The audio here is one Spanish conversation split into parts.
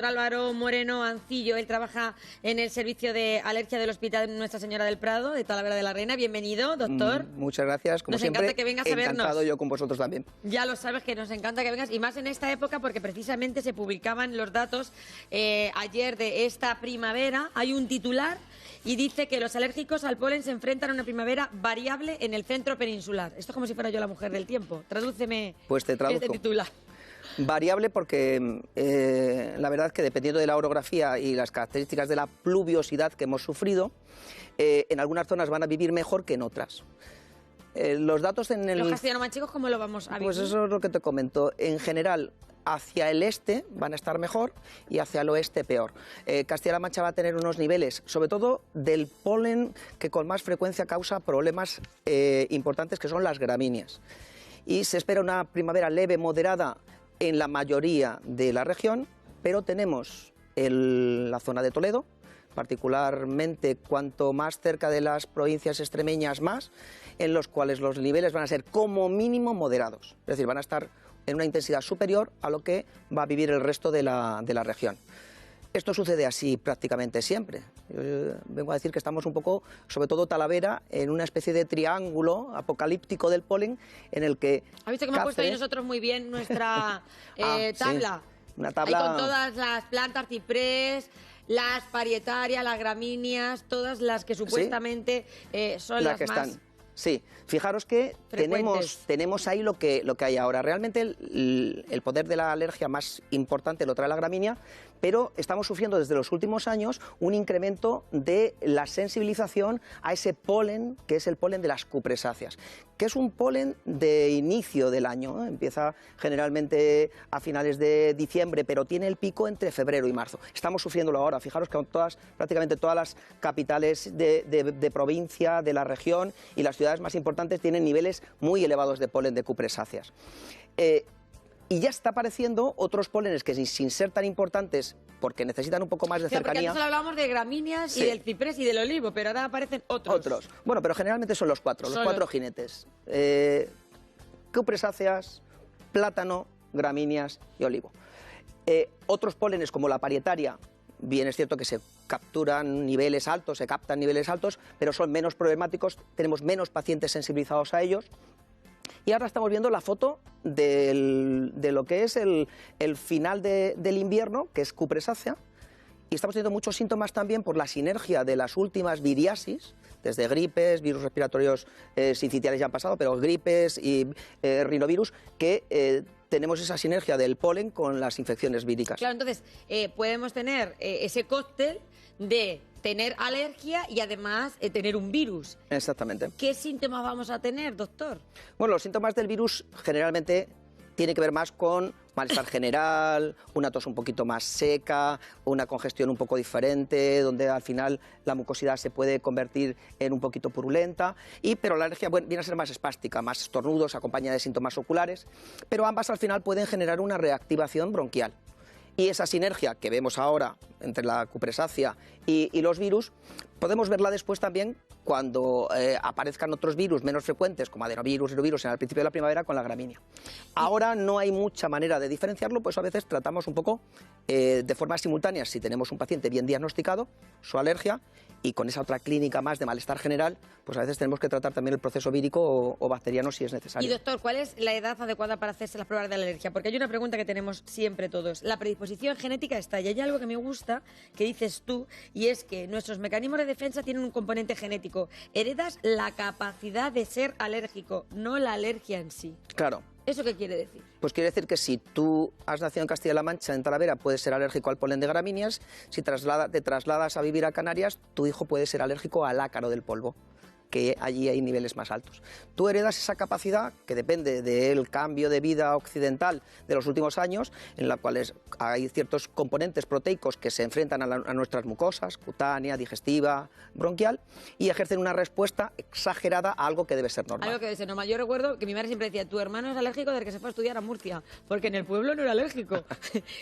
Álvaro Moreno Ancillo, él trabaja en el servicio de alergia del Hospital Nuestra Señora del Prado, de Talavera de la Reina. Bienvenido, doctor. Muchas gracias, como siempre. Nos encanta que vengas a vernos. Encantado yo con vosotros también. Ya lo sabes que nos encanta que vengas, y más en esta época porque precisamente se publicaban los datos ayer de esta primavera. Hay un titular y dice que los alérgicos al polen se enfrentan a una primavera variable en el centro peninsular. Esto es como si fuera yo la mujer del tiempo. Tradúceme pues te traduzco. Este titular. Variable porque la verdad es que dependiendo de la orografía y las características de la pluviosidad que hemos sufrido, en algunas zonas van a vivir mejor que en otras. Los datos en el... ¿Los castellano-manchegos cómo lo vamos a vivir? Pues eso es lo que te comento. En general, hacia el este van a estar mejor y hacia el oeste peor. Castilla-La Mancha va a tener unos niveles, sobre todo del polen, que con más frecuencia causa problemas importantes, que son las gramíneas. Y se espera una primavera leve, moderada, en la mayoría de la región, pero tenemos la zona de Toledo, particularmente cuanto más cerca de las provincias extremeñas más, en los cuales los niveles van a ser como mínimo moderados, es decir, van a estar en una intensidad superior a lo que va a vivir el resto de la región. Esto sucede así prácticamente siempre. Yo vengo a decir que estamos un poco, sobre todo Talavera, en una especie de triángulo apocalíptico del polen en el que... ¿Has visto que hemos puesto ahí nosotros muy bien nuestra tabla? Sí, una tabla... Ahí con todas las plantas, ciprés, las parietarias, las gramíneas, todas las que supuestamente son las más... Están. Sí, fijaros que tenemos ahí lo que hay ahora. Realmente el poder de la alergia más importante lo trae la gramínea, pero estamos sufriendo desde los últimos años un incremento de la sensibilización a ese polen, que es el polen de las cupresáceas, que es un polen de inicio del año, ¿eh? Empieza generalmente a finales de diciembre, pero tiene el pico entre febrero y marzo. Estamos sufriéndolo ahora. Fijaros que prácticamente todas las capitales de provincia, de la región y las ciudades más importantes tienen niveles muy elevados de polen de cupresáceas. Y ya está apareciendo otros polenes que sin ser tan importantes, porque necesitan un poco más de cercanía. Porque antes hablábamos de gramíneas y del ciprés y del olivo, pero ahora aparecen otros. Bueno, pero generalmente son los cuatro jinetes. Cupresáceas, plátano, gramíneas y olivo. Otros polenes como la parietaria, bien es cierto que se capturan niveles altos, se captan niveles altos, pero son menos problemáticos, tenemos menos pacientes sensibilizados a ellos. Y ahora estamos viendo la foto de lo que es el final del invierno, que es cupresácea, y estamos teniendo muchos síntomas también por la sinergia de las últimas viriasis, desde gripes, virus respiratorios sincitiales ya han pasado, pero gripes y rinovirus, que tenemos esa sinergia del polen con las infecciones víricas. Claro, entonces podemos tener ese cóctel de tener alergia y además tener un virus. Exactamente. ¿Qué síntomas vamos a tener, doctor? Bueno, los síntomas del virus generalmente tienen que ver más con malestar general, una tos un poquito más seca, una congestión un poco diferente, donde al final la mucosidad se puede convertir en un poquito purulenta, pero la alergia viene a ser más espástica, más estornudos, acompañada de síntomas oculares, pero ambas al final pueden generar una reactivación bronquial. Y esa sinergia que vemos ahora entre la cupresácea y los virus, podemos verla después también cuando aparezcan otros virus menos frecuentes, como adenovirus, rinovirus, al principio de la primavera con la gramínea. Ahora no hay mucha manera de diferenciarlo, pues a veces tratamos un poco de forma simultánea, si tenemos un paciente bien diagnosticado, su alergia, y con esa otra clínica más de malestar general, pues a veces tenemos que tratar también el proceso vírico o bacteriano si es necesario. Y doctor, ¿cuál es la edad adecuada para hacerse las pruebas de alergia? Porque hay una pregunta que tenemos siempre todos. La predisposición genética está, y hay algo que me gusta que dices tú, y es que nuestros mecanismos de defensa tienen un componente genético. Heredas la capacidad de ser alérgico, no la alergia en sí. Claro. ¿Eso qué quiere decir? Pues quiere decir que si tú has nacido en Castilla-La Mancha, en Talavera, puedes ser alérgico al polen de gramíneas. Si te trasladas a vivir a Canarias, tu hijo puede ser alérgico al ácaro del polvo, que allí hay niveles más altos. Tú heredas esa capacidad que depende del cambio de vida occidental de los últimos años, en la cual hay ciertos componentes proteicos que se enfrentan a nuestras mucosas, cutánea, digestiva, bronquial, y ejercen una respuesta exagerada a algo que debe ser normal. Algo que debe ser normal. Yo recuerdo que mi madre siempre decía, tu hermano es alérgico desde que se fue a estudiar a Murcia, porque en el pueblo no era alérgico.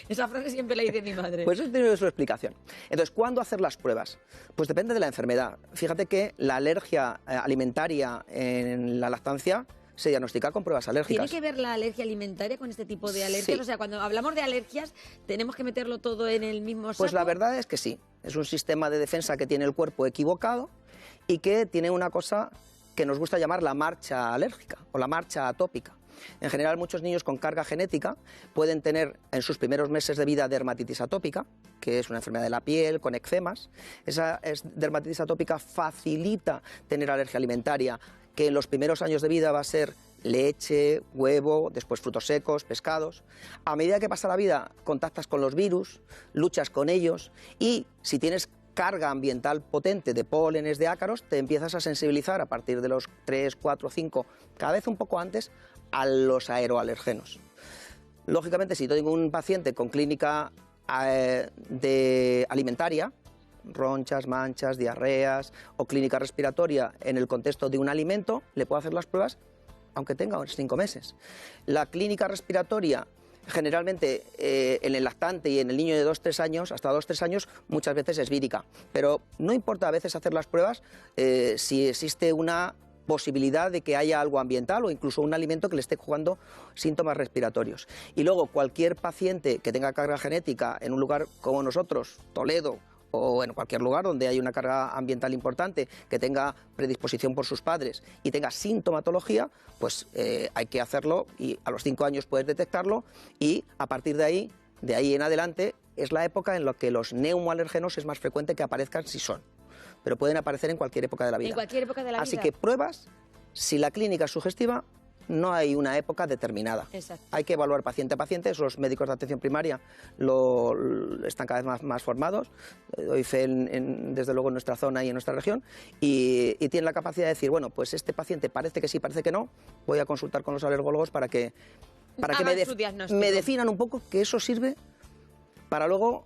Esa frase siempre la dice mi madre. Pues eso tiene su explicación. Entonces, ¿cuándo hacer las pruebas? Pues depende de la enfermedad. Fíjate que la alergia alimentaria en la lactancia se diagnostica con pruebas alérgicas. ¿Tiene que ver la alergia alimentaria con este tipo de alergias? Sí. O sea, cuando hablamos de alergias, ¿tenemos que meterlo todo en el mismo saco? Pues la verdad es que sí. Es un sistema de defensa que tiene el cuerpo equivocado y que tiene una cosa que nos gusta llamar la marcha alérgica o la marcha atópica. En general, muchos niños con carga genética pueden tener en sus primeros meses de vida dermatitis atópica, que es una enfermedad de la piel con eczemas. Esa dermatitis atópica facilita tener alergia alimentaria, que en los primeros años de vida va a ser leche, huevo, después frutos secos, pescados. A medida que pasa la vida, contactas con los virus, luchas con ellos y si tienes carga ambiental potente de pólenes, de ácaros, te empiezas a sensibilizar a partir de los 3, 4, 5, cada vez un poco antes, a los aeroalergenos. Lógicamente, si tengo un paciente con clínica alimentaria, ronchas, manchas, diarreas o clínica respiratoria en el contexto de un alimento, le puedo hacer las pruebas aunque tenga 5 meses. La clínica respiratoria generalmente en el lactante y en el niño de 2-3 años, hasta 2-3 años, muchas veces es vírica, pero no importa a veces hacer las pruebas si existe una posibilidad de que haya algo ambiental o incluso un alimento que le esté jugando síntomas respiratorios. Y luego cualquier paciente que tenga carga genética en un lugar como nosotros, Toledo, o en cualquier lugar donde hay una carga ambiental importante, que tenga predisposición por sus padres y tenga sintomatología, pues hay que hacerlo y a los 5 años puedes detectarlo y a partir de ahí en adelante es la época en la que los neumoalérgenos es más frecuente que aparezcan si son, pero pueden aparecer en cualquier época de la vida. En cualquier época de la vida. Así que pruebas, si la clínica es sugestiva, no hay una época determinada. Exacto. Hay que evaluar paciente a paciente, los médicos de atención primaria están cada vez más formados, doy fe desde luego en nuestra zona y en nuestra región, y tienen la capacidad de decir, bueno, pues este paciente parece que sí, parece que no, voy a consultar con los alergólogos para que me definan un poco, que eso sirve para luego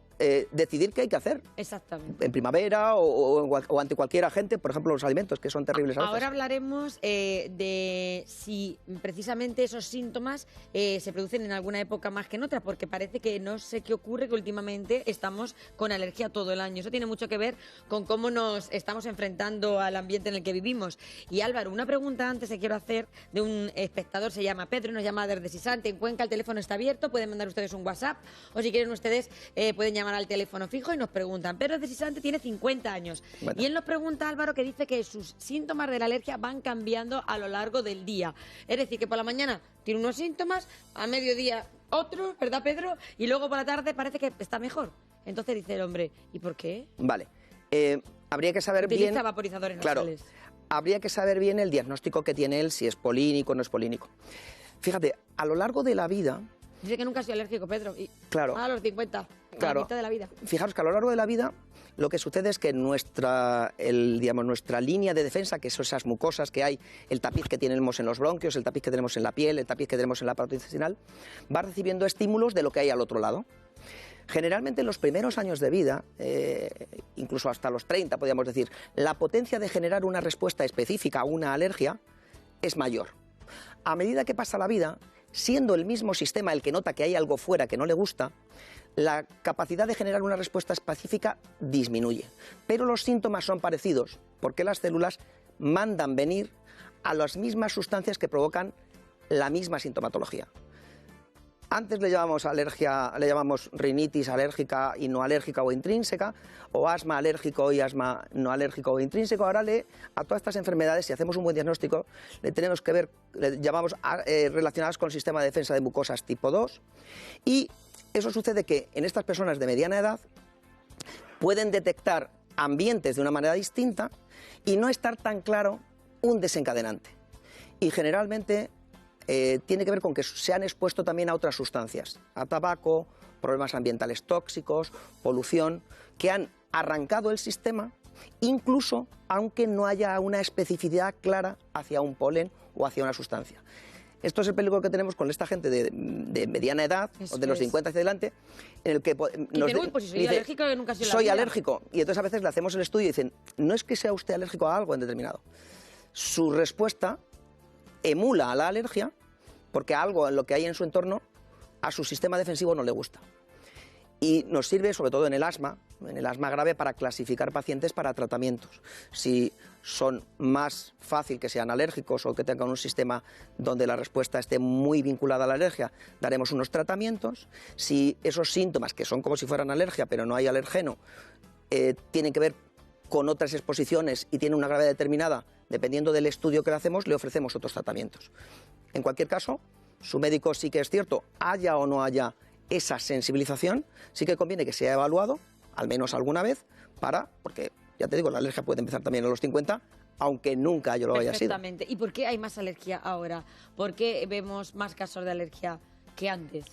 decidir qué hay que hacer. Exactamente. En primavera o ante cualquier agente, por ejemplo, los alimentos, que son terribles a veces. Ahora hablaremos de si precisamente esos síntomas se producen en alguna época más que en otra, porque parece que no sé qué ocurre, que últimamente estamos con alergia todo el año. Eso tiene mucho que ver con cómo nos estamos enfrentando al ambiente en el que vivimos. Y Álvaro, una pregunta antes que quiero hacer de un espectador, se llama Pedro, nos llama desde Sisante, en Cuenca, el teléfono está abierto, pueden mandar ustedes un WhatsApp, o si quieren ustedes pueden llamar al teléfono fijo y nos preguntan. Pedro de Sisante tiene 50 años y él nos pregunta, Álvaro, que dice que sus síntomas de la alergia van cambiando a lo largo del día. Es decir, que por la mañana tiene unos síntomas, a mediodía otros, ¿verdad, Pedro? Y luego por la tarde parece que está mejor. Entonces dice el hombre, ¿y por qué? Vale. Habría que saber Utiliza bien... vaporizadores Claro, nasales. habría que saber bien el diagnóstico que tiene él, si es polínico o no es polínico. Fíjate, a lo largo de la vida... Dice que nunca ha sido alérgico, Pedro. Y Claro. a los 50, Claro. a la mitad de la vida. Fijaros que a lo largo de la vida lo que sucede es que nuestra línea de defensa, que son esas mucosas que hay, el tapiz que tenemos en los bronquios, el tapiz que tenemos en la piel, el tapiz que tenemos en la aparato intestinal, va recibiendo estímulos de lo que hay al otro lado. Generalmente en los primeros años de vida, incluso hasta los 30 podríamos decir, la potencia de generar una respuesta específica a una alergia es mayor. A medida que pasa la vida, siendo el mismo sistema el que nota que hay algo fuera que no le gusta, la capacidad de generar una respuesta específica disminuye. Pero los síntomas son parecidos, porque las células mandan venir a las mismas sustancias que provocan la misma sintomatología. Antes le llamamos alergia, le llamamos rinitis alérgica y no alérgica o intrínseca, o asma alérgico y asma no alérgico o intrínseco. Ahora a todas estas enfermedades, si hacemos un buen diagnóstico, le tenemos que ver, le llamamos relacionadas con el sistema de defensa de mucosas tipo 2. Y eso sucede que en estas personas de mediana edad pueden detectar ambientes de una manera distinta y no estar tan claro un desencadenante. Y generalmente tiene que ver con que se han expuesto también a otras sustancias, a tabaco, problemas ambientales tóxicos, polución, que han arrancado el sistema, incluso aunque no haya una especificidad clara hacia un polen o hacia una sustancia. Esto es el peligro que tenemos con esta gente de mediana edad, o de los 50 hacia adelante, en el que soy alérgico, que nunca ha sido la soy vida. alérgico, y entonces a veces le hacemos el estudio y dicen, no es que sea usted alérgico a algo en determinado. Su respuesta emula a la alergia porque algo en lo que hay en su entorno a su sistema defensivo no le gusta. y nos sirve sobre todo en el asma grave, para clasificar pacientes para tratamientos. Si son más fácil que sean alérgicos o que tengan un sistema donde la respuesta esté muy vinculada a la alergia, daremos unos tratamientos. Si esos síntomas, que son como si fueran alergia pero no hay alergeno, tienen que ver con otras exposiciones y tienen una gravedad determinada, dependiendo del estudio que le hacemos, le ofrecemos otros tratamientos. En cualquier caso, su médico, sí que es cierto, haya o no haya esa sensibilización, sí que conviene que sea evaluado, al menos alguna vez, porque ya te digo, la alergia puede empezar también a los 50, aunque nunca yo lo haya sido. Perfectamente. ¿Y por qué hay más alergia ahora? ¿Por qué vemos más casos de alergia que antes?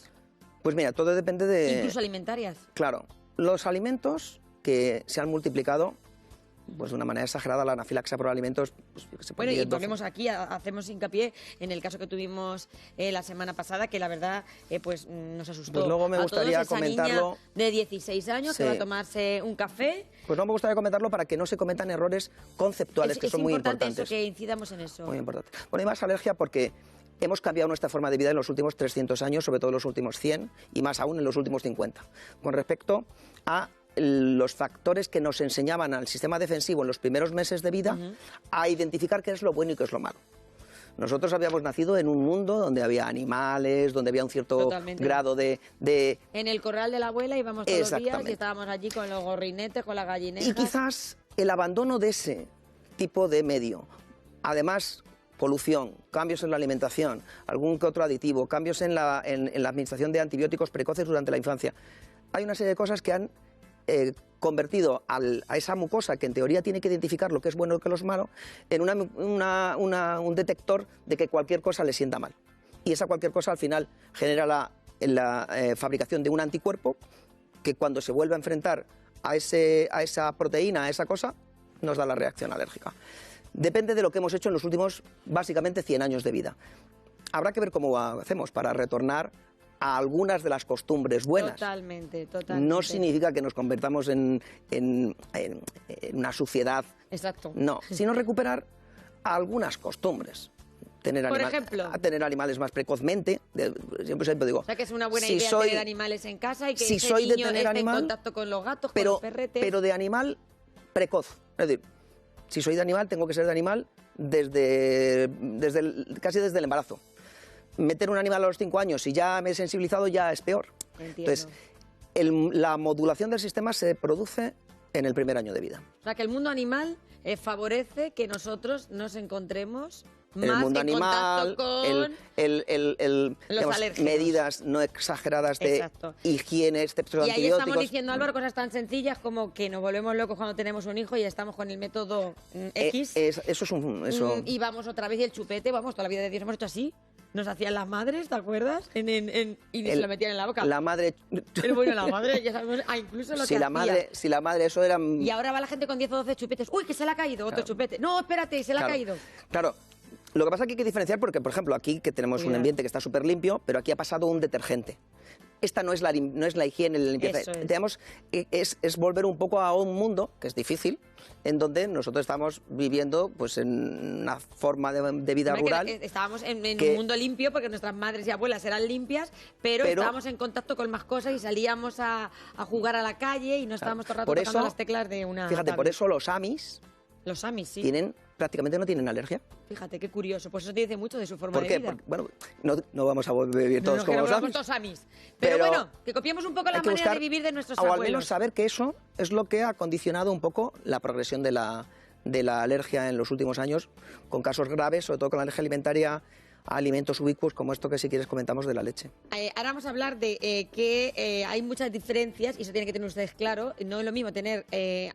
Pues mira, todo depende de... Incluso alimentarias. Claro, los alimentos que se han multiplicado pues de una manera exagerada, la anafilaxia por alimentos. Pues, bueno, y ponemos aquí, hacemos hincapié en el caso que tuvimos la semana pasada, que la verdad pues nos asustó. Pues luego me gustaría comentarlo. Niña de 16 años que va a tomarse un café. Pues no me gustaría comentarlo para que no se cometan errores conceptuales, que son muy importantes. Es importante que incidamos en eso. Muy importante. Bueno, hay más alergia porque hemos cambiado nuestra forma de vida en los últimos 300 años, sobre todo en los últimos 100 y más aún en los últimos 50, con respecto a los factores que nos enseñaban al sistema defensivo en los primeros meses de vida a identificar qué es lo bueno y qué es lo malo. Nosotros habíamos nacido en un mundo donde había animales, donde había un cierto grado de... En el corral de la abuela íbamos todos los días y estábamos allí con los gorrinetes, con las gallinetas. Y quizás el abandono de ese tipo de medio, además polución, cambios en la alimentación, algún que otro aditivo, cambios en la administración de antibióticos precoces durante la infancia, hay una serie de cosas que han convertido a esa mucosa, que en teoría tiene que identificar lo que es bueno y lo que es malo, en un detector de que cualquier cosa le sienta mal. Y esa cualquier cosa al final genera la fabricación de un anticuerpo que cuando se vuelve a enfrentar a esa proteína, a esa cosa, nos da la reacción alérgica. Depende de lo que hemos hecho en los últimos, básicamente, 100 años de vida. Habrá que ver cómo hacemos para retornar a algunas de las costumbres buenas. Totalmente. No significa que nos convertamos en una suciedad. Exacto. No, sino recuperar algunas costumbres. Por ejemplo, tener animales más precozmente. Siempre digo, o sea, que es una buena idea tener animales en casa y que ese niño esté en contacto con los gatos, con los perretes. Pero de animal precoz. Es decir, si soy de animal, tengo que ser de animal casi desde el embarazo. Meter un animal a los 5 años, si ya me he sensibilizado, ya es peor. Entiendo. Entonces, la modulación del sistema se produce en el primer año de vida. O sea, que el mundo animal favorece que nosotros nos encontremos más el mundo animal, contacto con digamos, medidas no exageradas de higiene, excepto y antibióticos. ahí estamos diciendo, Álvaro, cosas tan sencillas como que nos volvemos locos cuando tenemos un hijo y estamos con el método X. Eso es y vamos otra vez, y el chupete, vamos, toda la vida de Dios hemos hecho así. Nos hacían las madres, ¿te acuerdas? Y se lo metían en la boca. La madre... Pero bueno, la madre, ya sabemos, incluso lo si que la madre, Si la madre, eso era... Y ahora va la gente con 10 o 12 chupetes. ¡Uy, que se le ha caído otro chupete! No, espérate, se le ha caído. Claro. Lo que pasa es que hay que diferenciar porque, por ejemplo, aquí que tenemos un ambiente que está súper limpio, pero aquí ha pasado un detergente. Esta no es la higiene, la limpieza. Digamos, es volver un poco a un mundo, que es difícil, en donde nosotros estamos viviendo pues en una forma de vida rural. Estábamos en un mundo limpio porque nuestras madres y abuelas eran limpias, pero estábamos en contacto con más cosas y salíamos a jugar a la calle y no estábamos todo el rato tocando las teclas de una... Fíjate, por eso los Amis... Los Amis, sí. Prácticamente no tienen alergia. Fíjate, qué curioso. Pues eso te dice mucho de su forma de vida. Porque, bueno, no vamos a vivir todos como los Amis. Todos Amis. Pero bueno, que copiemos un poco la manera de vivir de nuestros abuelos. O al menos saber que eso es lo que ha condicionado un poco la progresión de la alergia en los últimos años, con casos graves, sobre todo con la alergia alimentaria a alimentos ubicuos, como esto que si quieres comentamos de la leche. Ahora vamos a hablar de que hay muchas diferencias, y eso tienen que tener ustedes claro. No es lo mismo tener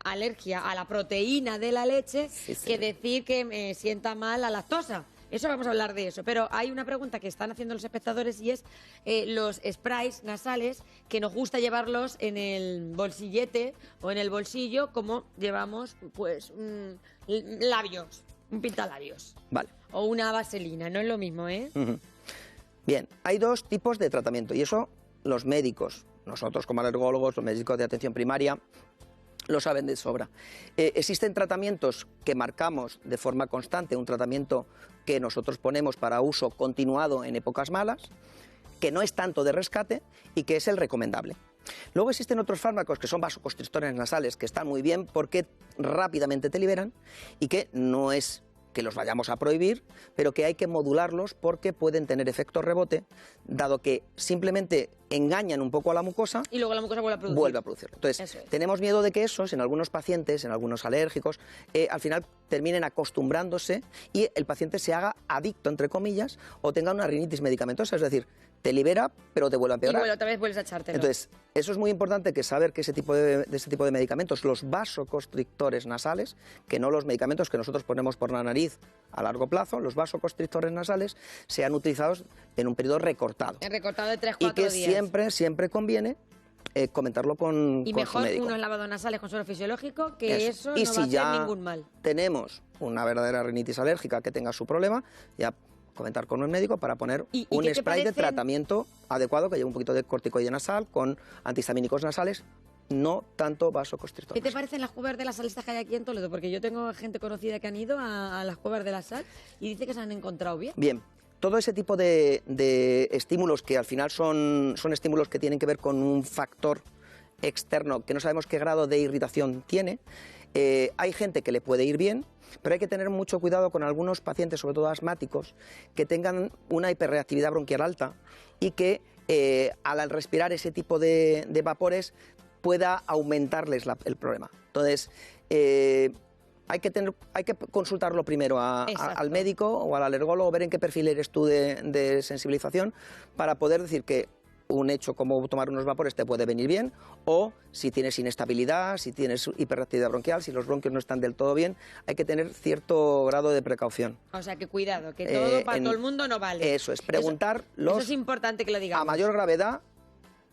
alergia a la proteína de la leche que decir que me sienta mal la lactosa. Eso vamos a hablar de eso. Pero hay una pregunta que están haciendo los espectadores y es los sprays nasales, que nos gusta llevarlos en el bolsillete o en el bolsillo, como llevamos pues labios, un pintalabios. Vale. O una vaselina, no es lo mismo, ¿eh? Bien, hay dos tipos de tratamiento y eso los médicos, nosotros como alergólogos, los médicos de atención primaria, lo saben de sobra. Existen tratamientos que marcamos de forma constante, un tratamiento que nosotros ponemos para uso continuado en épocas malas, que no es tanto de rescate y que es el recomendable. Luego existen otros fármacos que son vasoconstrictores nasales que están muy bien porque rápidamente te liberan y que no es que los vayamos a prohibir, pero que hay que modularlos porque pueden tener efecto rebote, dado que simplemente engañan un poco a la mucosa y luego la mucosa vuelve a producirlo. Entonces, tenemos miedo de que esos, en algunos pacientes, en algunos alérgicos, al final terminen acostumbrándose y el paciente se haga adicto, entre comillas, o tenga una rinitis medicamentosa, es decir, te libera, pero te vuelve a empeorar. Y otra vez vuelves a echártelo. Entonces, eso es muy importante que saber que ese tipo de medicamentos, los vasoconstrictores nasales, que no los medicamentos que nosotros ponemos por la nariz a largo plazo, los vasoconstrictores nasales, sean utilizados en un periodo recortado. En recortado de 3-4 días. Y que siempre conviene comentarlo con su médico. Y mejor unos lavados nasales con suero fisiológico, que eso no va a hacer ningún mal. Tenemos una verdadera rinitis alérgica que tenga su problema, ya comentar con un médico para poner un spray de tratamiento adecuado que lleve un poquito de corticoide nasal con antihistamínicos nasales, no tanto vasoconstrictores. ¿Qué te parecen las cuevas de la sal estas que hay aquí en Toledo? Porque yo tengo gente conocida que han ido a las cuevas de la sal y dice que se han encontrado bien. Bien. Todo ese tipo de estímulos que al final son estímulos que tienen que ver con un factor externo que no sabemos qué grado de irritación tiene, hay gente que le puede ir bien, pero hay que tener mucho cuidado con algunos pacientes, sobre todo asmáticos, que tengan una hiperreactividad bronquial alta y que al respirar ese tipo de vapores pueda aumentarles el problema. Entonces, hay que consultarlo primero al médico o al alergólogo, ver en qué perfil eres tú de sensibilización, para poder decir que un hecho como tomar unos vapores te puede venir bien, o si tienes inestabilidad, si tienes hiperreactividad bronquial, si los bronquios no están del todo bien, hay que tener cierto grado de precaución. O sea, que cuidado, que todo para todo el mundo no vale. Eso es, preguntar eso es importante que lo digamos. A mayor gravedad,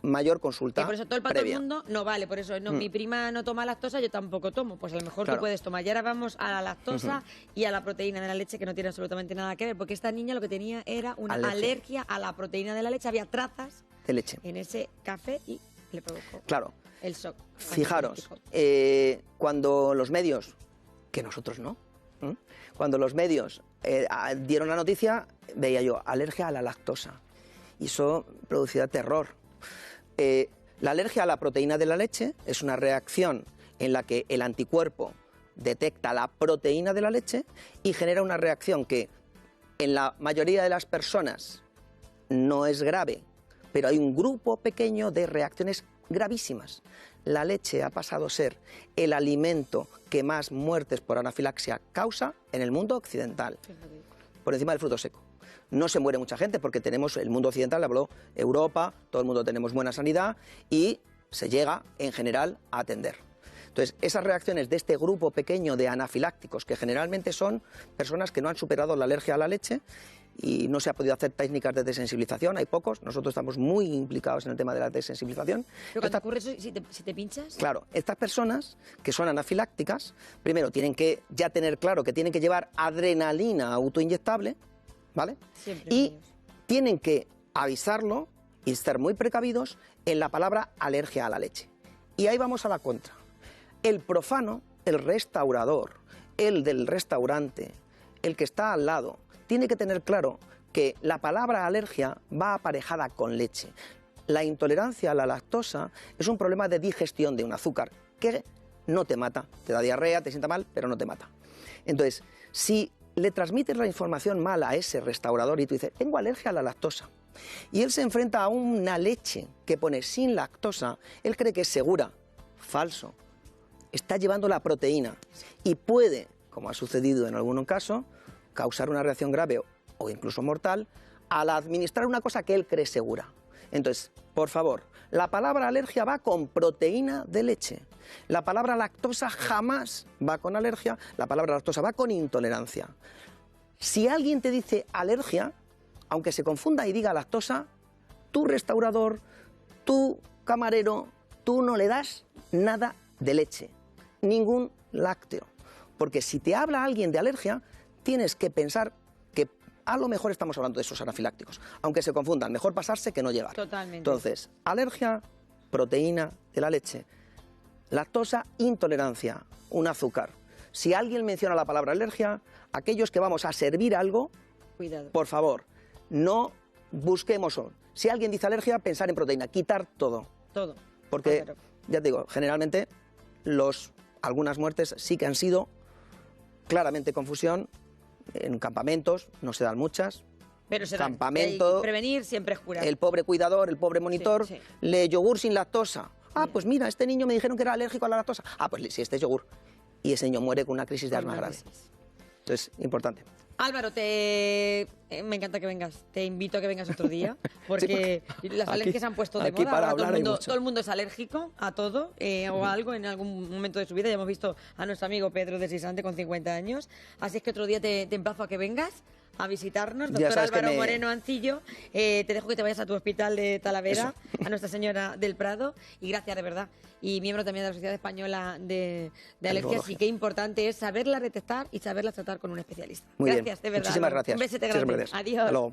mayor consulta. Y por eso todo para todo el mundo no vale. Por eso mi prima no toma lactosa, yo tampoco tomo. Pues a lo mejor tú puedes tomar. Y ahora vamos a la lactosa y a la proteína de la leche, que no tiene absolutamente nada que ver, porque esta niña lo que tenía era una alergia a la proteína de la leche. Había trazas de leche en ese café y le provocó el shock. Fijaros, cuando los medios, que nosotros no, cuando los medios dieron la noticia, veía yo alergia a la lactosa y eso producía terror. La alergia a la proteína de la leche es una reacción en la que el anticuerpo detecta la proteína de la leche y genera una reacción que en la mayoría de las personas no es grave, pero hay un grupo pequeño de reacciones gravísimas. La leche ha pasado a ser el alimento que más muertes por anafilaxia causa en el mundo occidental, por encima del fruto seco. No se muere mucha gente porque tenemos el mundo occidental, habló Europa, todo el mundo tenemos buena sanidad y se llega en general a atender. Entonces, esas reacciones de este grupo pequeño de anafilácticos, que generalmente son personas que no han superado la alergia a la leche y no se ha podido hacer técnicas de desensibilización, hay pocos, nosotros estamos muy implicados en el tema de la desensibilización. ¿Pero cuando ocurre eso, si te pinchas? Claro, estas personas que son anafilácticas, primero tienen que ya tener claro que tienen que llevar adrenalina autoinyectable, ¿vale? Y tienen que avisarlo y estar muy precavidos en la palabra alergia a la leche. Y ahí vamos a la contra. El profano, el restaurador, el del restaurante, el que está al lado, tiene que tener claro que la palabra alergia va aparejada con leche. La intolerancia a la lactosa es un problema de digestión de un azúcar que no te mata, te da diarrea, te sienta mal, pero no te mata. Entonces, si le transmites la información mal a ese restaurador y tú dices, tengo alergia a la lactosa, y él se enfrenta a una leche que pone sin lactosa, él cree que es segura. Falso. Está llevando la proteína y puede, como ha sucedido en algún caso, causar una reacción grave o incluso mortal al administrar una cosa que él cree segura. Entonces, por favor, la palabra alergia va con proteína de leche. La palabra lactosa jamás va con alergia, la palabra lactosa va con intolerancia. Si alguien te dice alergia, aunque se confunda y diga lactosa, tu restaurador, tu camarero, tú no le das nada de leche, ningún lácteo. Porque si te habla alguien de alergia, tienes que pensar que a lo mejor estamos hablando de esos anafilácticos. Aunque se confundan, mejor pasarse que no llegar. Totalmente. Entonces, alergia, proteína de la leche. Lactosa, intolerancia, un azúcar. Si alguien menciona la palabra alergia, aquellos que vamos a servir algo, cuidado. Por favor, no busquemos. Si alguien dice alergia, pensar en proteína, quitar todo. Todo. Porque, Claro. ya te digo, generalmente algunas muertes sí que han sido claramente confusión. En campamentos no se dan muchas. Pero se Campamento, prevenir siempre es curar. el pobre cuidador, el pobre monitor, Sí, sí. le yogur sin lactosa. Ah, pues mira, este niño me dijeron que era alérgico a la lactosa. Ah, pues sí, este es yogur. Y ese niño muere con una crisis de asma grave. Entonces, importante. Álvaro, me encanta que vengas. Te invito a que vengas otro día, porque las alergias se han puesto de aquí moda. para Ahora hablar hay mucho. todo el mundo es alérgico a todo o a algo en algún momento de su vida. Ya hemos visto a nuestro amigo Pedro de Sisante con 50 años. Así es que otro día te emplazo a que vengas a visitarnos. Ya Doctor sabes que Álvaro Moreno Ancillo, te dejo que te vayas a tu hospital de Talavera, Eso. a Nuestra Señora del Prado. Y gracias, de verdad. Y miembro también de la Sociedad Española de Alergias. Neurología. Y qué importante es saberla detectar y saberla tratar con un especialista. Muy gracias, bien. de verdad. Muchísimas Álvaro. gracias. Un besete Muchas grande. gracias. Adiós. Hasta luego.